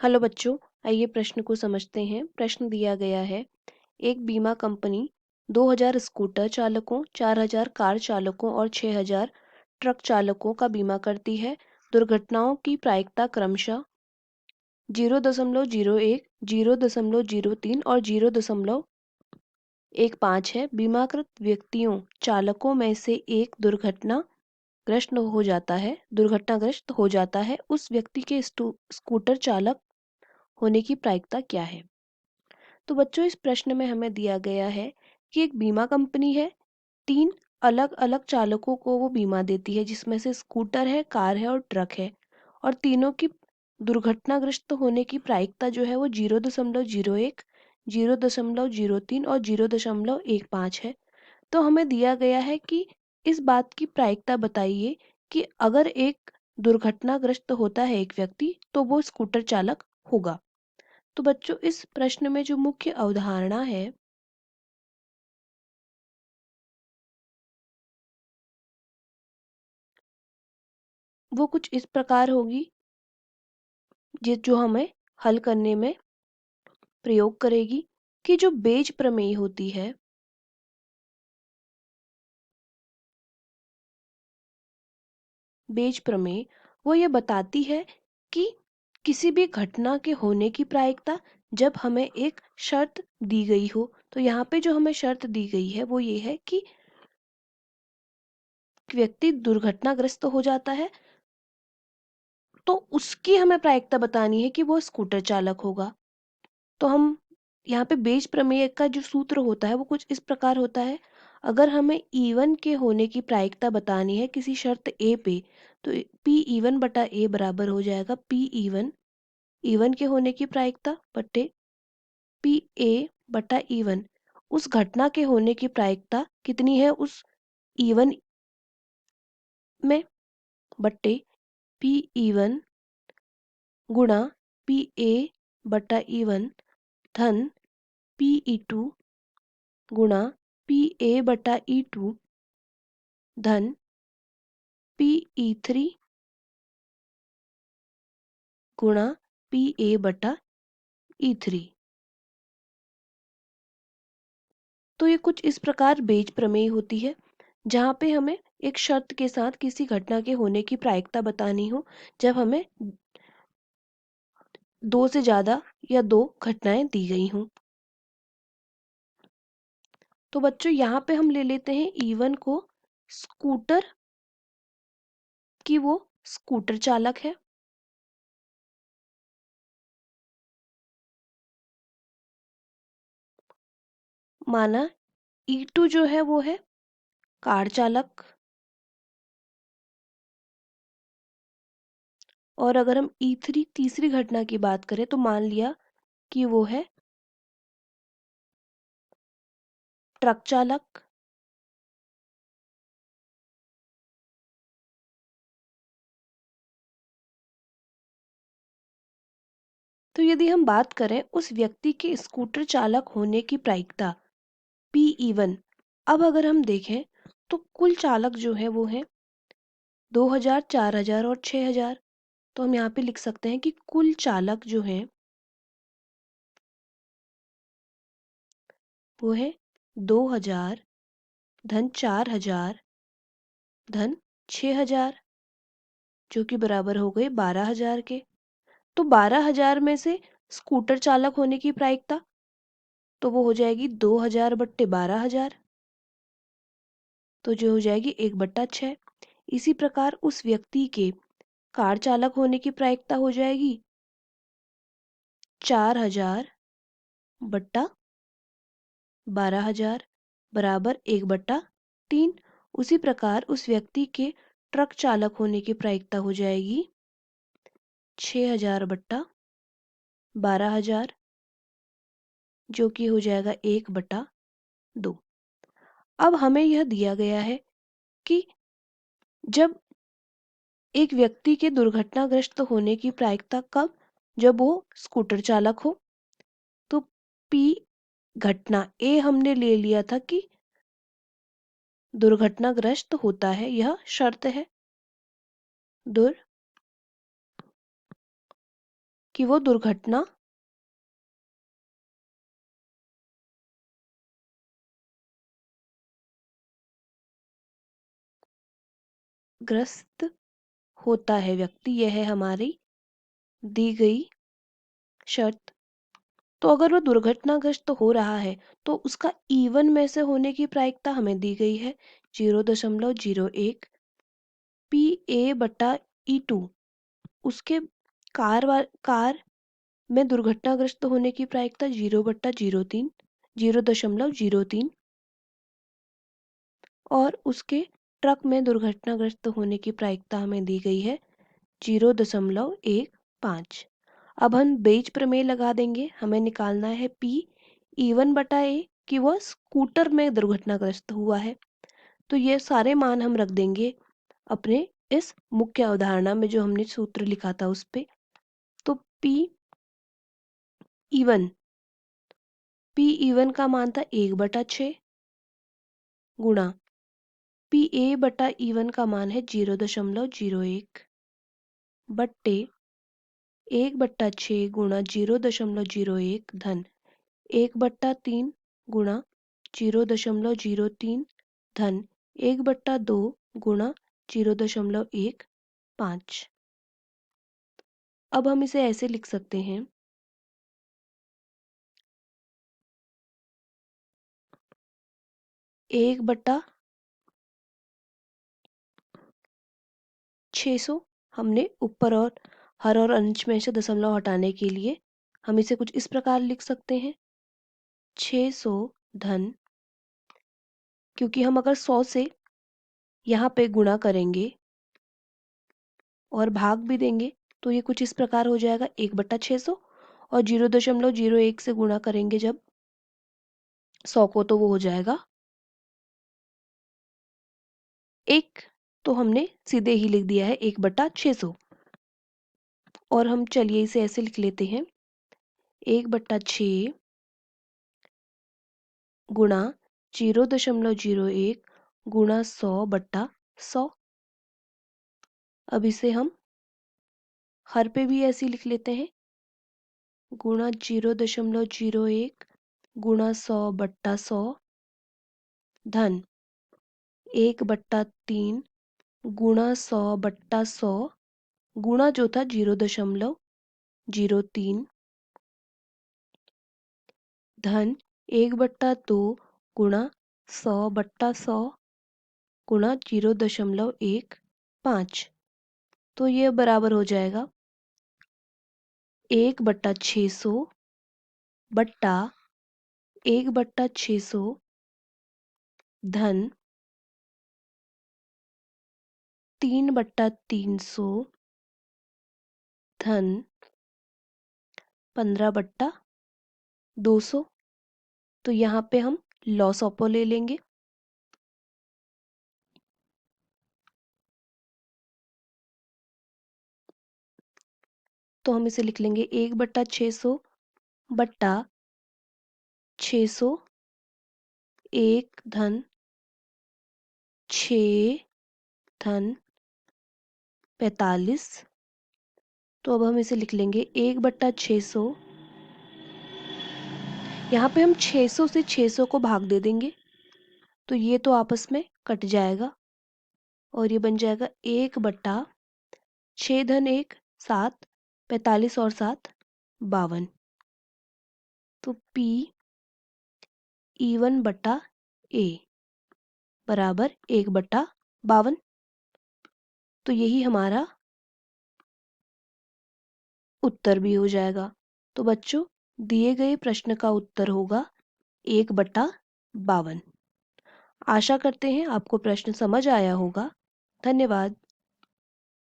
Hello बच्चों, आइए प्रश्न को समझते हैं। प्रश्न दिया गया है, एक बीमा कंपनी 2000 स्कूटर चालकों, 4000 कार चालकों और 6000 ट्रक चालकों का बीमा करती है। दुर्घटनाओं की प्रायिकता क्रमशः 0.01, 0.03 और 0.15 है। बीमाकृत व्यक्तियों चालकों में से एक दुर्घटनाग्रस्त हो जाता है, उस व्यक्ति के स्कूटर चालक होने की प्रायिकता क्या है? तो बच्चों, इस प्रश्न में हमें दिया गया है कि एक बीमा कंपनी है, 3 अलग-अलग चालकों को वो बीमा देती है, जिसमें से स्कूटर है, कार है और ट्रक है, और तीनों की दुर्घटनाग्रस्त होने की प्रायिकता जो है वो 0.01, 0.03 और 0.15 है। तो हमें दिया गया है कि इस बात की प्रायिकता बताइए कि अगर एक दुर्घटनाग्रस्त होता है एक व्यक्ति, तो वो स्कूटर चालक होगा। तो बच्चों, इस प्रश्न में जो मुख्य अवधारणा है वो कुछ इस प्रकार होगी, जो हमें हल करने में प्रयोग करेगी कि जो बेज प्रमेय होती है, बेज प्रमेय वो ये बताती है कि किसी भी घटना के होने की प्रायिकता जब हमें एक शर्त दी गई हो। तो यहाँ पे जो हमें शर्त दी गई है वो ये है कि व्यक्ति दुर्घटनाग्रस्त हो जाता है, तो उसकी हमें प्रायिकता बतानी है कि वो स्कूटर चालक होगा। तो हम यहाँ पे बेज प्रमेय का जो सूत्र होता है वो कुछ इस प्रकार होता है। अगर हमें E1 के होने की प्रायिकता बतानी है किसी शर्त A पे, तो P(E1)/A बराबर हो जाएगा P(E1), E1 के होने की प्रायिकता बटे PA/E1। उस घटना के होने की प्रायिकता कितनी है उस E1 में, बटे P(E1) गुणा PA/E1 धन PE2 गुणा PA/E2 धन PE3 गुणा PA/E3। तो ये कुछ इस प्रकार बेज प्रमेय होती है, जहाँ पे हमें एक शर्त के साथ किसी घटना के होने की प्रायिकता बतानी हो, जब हमें 2 से ज़्यादा या 2 घटनाएं दी गई हों। तो बच्चों, यहाँ पे हम ले लेते हैं E1 को स्कूटर, कि वो स्कूटर चालक है। माना E2 जो है वो है कार चालक, और अगर हम E3 तीसरी घटना की बात करें तो मान लिया कि वो है ट्रक चालक। तो यदि हम बात करें उस व्यक्ति के स्कूटर चालक होने की प्रायिकता PE1, अब अगर हम देखें तो कुल चालक जो है वो है 2000, 4000 और 6000। तो हम यहाँ पे लिख सकते हैं कि कुल चालक जो है वो है 2000 धन 4000 धन 6000, जो कि बराबर हो गए 12000 के। तो 12000 में से स्कूटर चालक होने की प्रायिकता तो वो हो जाएगी 2000/12000, तो जो हो जाएगी 1/6। इसी प्रकार उस व्यक्ति के कार चालक होने की प्रायिकता हो जाएगी 4000/12000 बराबर 1/3। उसी प्रकार उस व्यक्ति के ट्रक चालक होने की प्रायिकता हो जाएगी 6000/12000, जो कि हो जाएगा 1/2। अब हमें यह दिया गया है कि जब एक व्यक्ति के दुर्घटनाग्रस्त होने की प्रायिकता कब, जब वो स्कूटर चालक हो। तो P घटना A हमने ले लिया था कि दुर्घटनाग्रस्त होता है, यह शर्त है। कि वो दुर्घटना ग्रस्त होता है व्यक्ति, यह है हमारी दी गई शर्त। तो अगर वो दुर्घटनाग्रस्त हो रहा है तो उसका E1 में से होने की प्रायिकता हमें दी गई है 0.01 PA/E2। उसके कार में दुर्घटनाग्रस्त होने की प्रायिकता 0/03 और उसके ट्रक में दुर्घटनाग्रस्त होने की प्रायिकता हमें दी गई है 0.15। अब हम बेज प्रमेय लगा देंगे। हमें निकालना है P/E1/A कि वह स्कूटर में दुर्घटनाग्रस्त हुआ है। तो ये सारे मान हम रख देंगे अपने इस मुख्य अवधारणा में जो हमने सूत्र लिखा था उस पे। तो P/E1 का मान था 1/6 गुणा PA/E1 का मान है 0.01 बट्टे 1/6 गुणा 0.01 धन 1/3 गुणा 0.03 धन 1/2 गुणा 0.15। अब हम इसे ऐसे लिख सकते हैं 1/600। हमने ऊपर और हर और अंश में से दशमलव हटाने के लिए हम इसे कुछ इस प्रकार लिख सकते हैं 600 धन, क्योंकि हम अगर 100 से यहाँ पे गुणा करेंगे और भाग भी देंगे तो ये कुछ इस प्रकार हो जाएगा 1/600 और 0.01 से गुणा करेंगे जब 100 को तो वो हो जाएगा 1। तो हमने सीधे ही लिख दिया है 1/600। और हम चलिए इसे ऐसे लिख लेते हैं 1/6 गुणा 0.01 गुणा 100/100। अब इसे हम हर पे भी ऐसे ही लिख लेते हैं गुणा 0.01 गुणा 100/100 धन 1/3 गुणा 100/100 गुणा जो था 0.03 धन 1/2 गुणा 100/100 गुणा 0.15। तो ये बराबर हो जाएगा 1/600 बट्टा 1/600 धन 3/300 धन 15/200। तो यहाँ पे हम लॉस ऑपो ले लेंगे। तो हम इसे लिख लेंगे 1/600 बट्टा 600 1 धन 6 धन 45। तो अब हम इसे लिख लेंगे 1/600। यहाँ पे हम 600 से 600 को भाग दे देंगे तो ये तो आपस में कट जाएगा और ये बन जाएगा 1/6 धन 1 7 45 और 7 52। तो P/E1/A बराबर 1/52। तो यही हमारा उत्तर भी हो जाएगा। तो बच्चों दिए गए प्रश्न का उत्तर होगा 1/52। आशा करते हैं आपको प्रश्न समझ आया होगा। धन्यवाद।